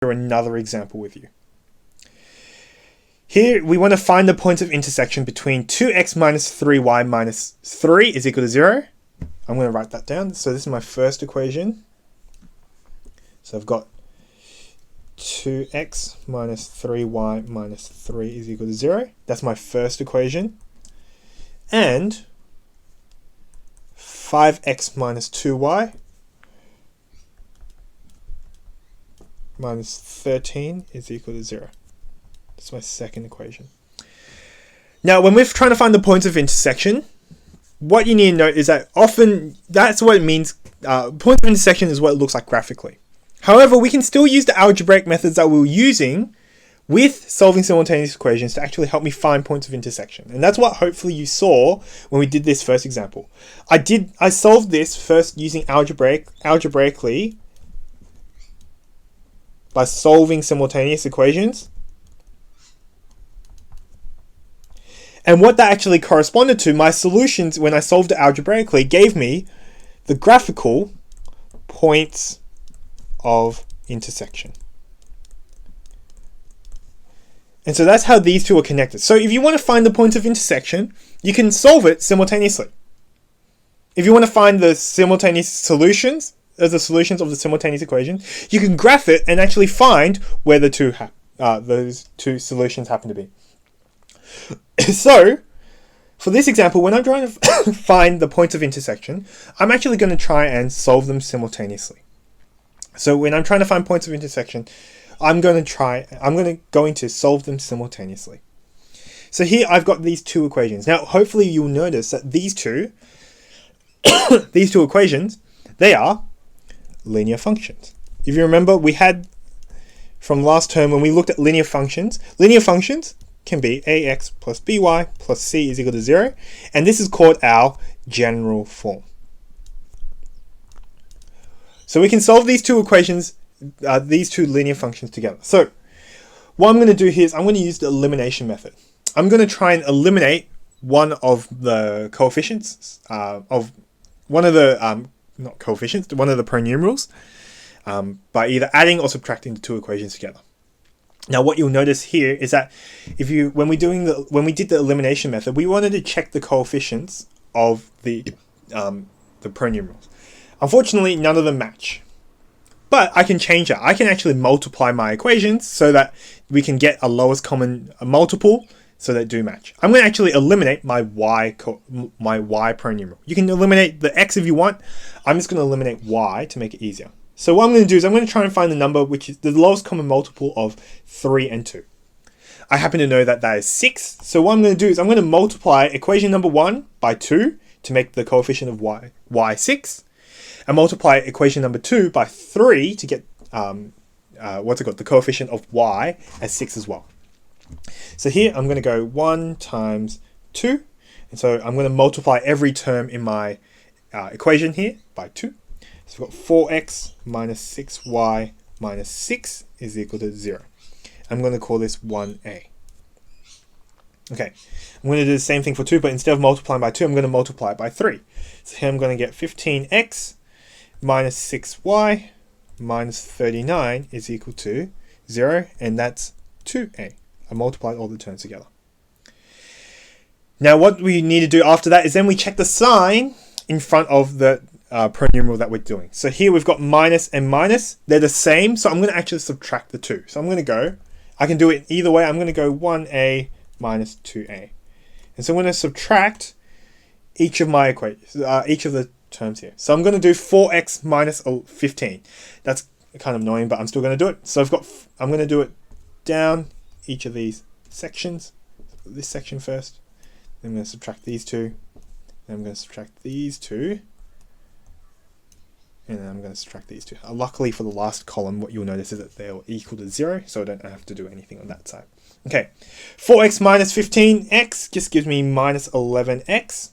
through another example with you. Here, we want to find the points of intersection between 2x minus 3y minus 3 is equal to 0. I'm going to write that down. So this is my first equation. So I've got 2x minus 3y minus 3 is equal to 0. That's my first equation. And 5x minus 2y minus 13 is equal to 0. That's my second equation. Now, when we're trying to find the points of intersection, what you need to note is that often that's what it means. Points of intersection is what it looks like graphically. However, we can still use the algebraic methods that we were using with solving simultaneous equations to actually help me find points of intersection. And that's what hopefully you saw when we did this first example. I solved this first using algebraically by solving simultaneous equations. And what that actually corresponded to, my solutions when I solved it algebraically gave me the graphical points of intersection. And so that's how these two are connected. So if you want to find the points of intersection, you can solve it simultaneously. If you want to find the simultaneous solutions, the solutions of the simultaneous equation, you can graph it and actually find where the those two solutions happen to be. So, for this example, when I'm trying to find the points of intersection, I'm actually going to try and solve them simultaneously. So when I'm trying to find points of intersection, I'm going to solve them simultaneously. So here I've got these two equations. Now, hopefully you'll notice that these two equations, they are linear functions. If you remember, we had from last term when we looked at linear functions can be ax plus by plus c is equal to 0. And this is called our general form. So we can solve these two equations, these two linear functions together. So what I'm going to do here is I'm going to use the elimination method. I'm going to try and eliminate one of the coefficients of one of the, not coefficients, one of the pronumerals by either adding or subtracting the two equations together. Now, what you'll notice here is that when we did the elimination method, we wanted to check the coefficients of the pronumerals. Unfortunately, none of them match. But I can change that. I can actually multiply my equations so that we can get a lowest common multiple so that do match. I'm going to actually eliminate my y pronumeral. You can eliminate the x if you want. I'm just going to eliminate y to make it easier. So what I'm going to do is I'm going to try and find the number which is the lowest common multiple of 3 and 2. I happen to know that that is 6. So what I'm going to do is I'm going to multiply equation number 1 by 2 to make the coefficient of y 6. And multiply equation number 2 by 3 to get the coefficient of y as 6 as well. So here I'm going to go 1 times 2. And so I'm going to multiply every term in my equation here by 2. So we've got 4x minus 6y minus 6 is equal to 0. I'm going to call this 1a. Okay, I'm going to do the same thing for 2, but instead of multiplying by 2, I'm going to multiply it by 3. So here I'm going to get 15x minus 6y minus 39 is equal to 0, and that's 2a. I multiplied all the terms together. Now what we need to do after that is then we check the sign in front of the pronumeral that we're doing. So here we've got minus and minus. They're the same, so I'm going to actually subtract the 2. So I'm going to go, I can do it either way. I'm going to go 1a minus 2a. And so I'm going to subtract each of my equations, each of the terms here. So I'm going to do 4x minus 15. That's kind of annoying, but I'm still going to do it. So I'm going to do it down each of these sections. This section first. Then I'm going to subtract these two. Then I'm going to subtract these two. And then I'm going to subtract these two. Luckily for the last column, what you'll notice is that they're equal to 0, so I don't have to do anything on that side. Okay, 4x minus 15x just gives me minus 11x.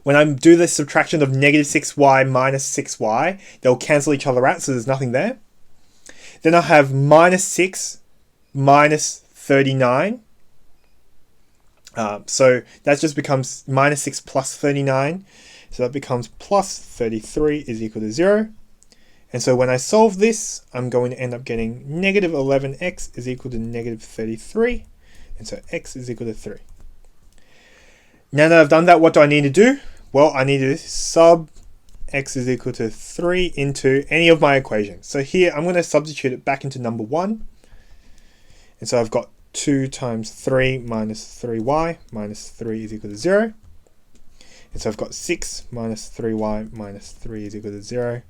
When I do the subtraction of negative 6y minus 6y, they'll cancel each other out, so there's nothing there. Then I have minus 6 minus 39. So that just becomes minus 6 plus 39. So that becomes plus 33 is equal to 0. And so when I solve this, I'm going to end up getting negative 11x is equal to negative 33. And so x is equal to 3. Now that I've done that, what do I need to do? Well, I need to sub x is equal to 3 into any of my equations. So here, I'm going to substitute it back into number 1. And so I've got 2 times 3 minus 3y minus 3 is equal to 0. And so I've got 6 minus 3y minus 3 is equal to 0.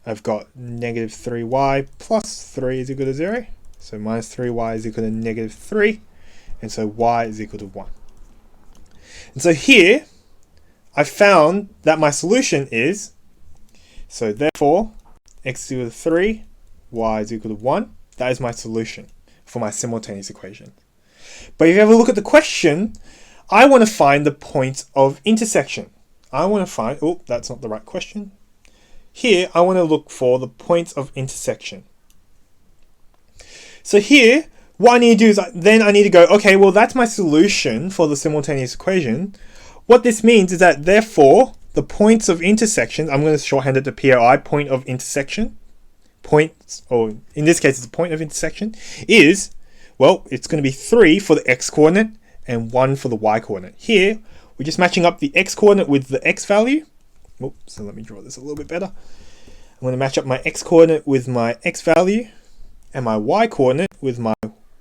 I've got negative 3y plus 3 is equal to 0. So minus 3y is equal to negative 3. And so y is equal to 1. And so here, I found that my solution is, so therefore, x is equal to 3, y is equal to 1. That is my solution for my simultaneous equation. But if you have a look at the question, I want to find the point of intersection. I want to find, oh, that's not the right question. Here, I want to look for the points of intersection. So here, what I need to do is then I need to go, okay, well, that's my solution for the simultaneous equation. What this means is that, therefore, the points of intersection, I'm going to shorthand it to POI, point of intersection, points, or in this case, it's a point of intersection, is, well, it's going to be 3 for the x-coordinate and 1 for the y-coordinate. Here, we're just matching up the x-coordinate with the x value. Oops, so let me draw this a little bit better. I'm going to match up my x-coordinate with my x value and my y-coordinate with my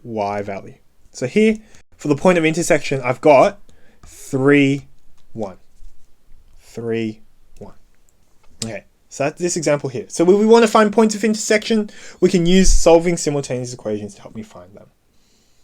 y value. So here, for the point of intersection, I've got 3, 1. 3, 1. Okay, so that's this example here. So when we want to find points of intersection, we can use solving simultaneous equations to help me find them.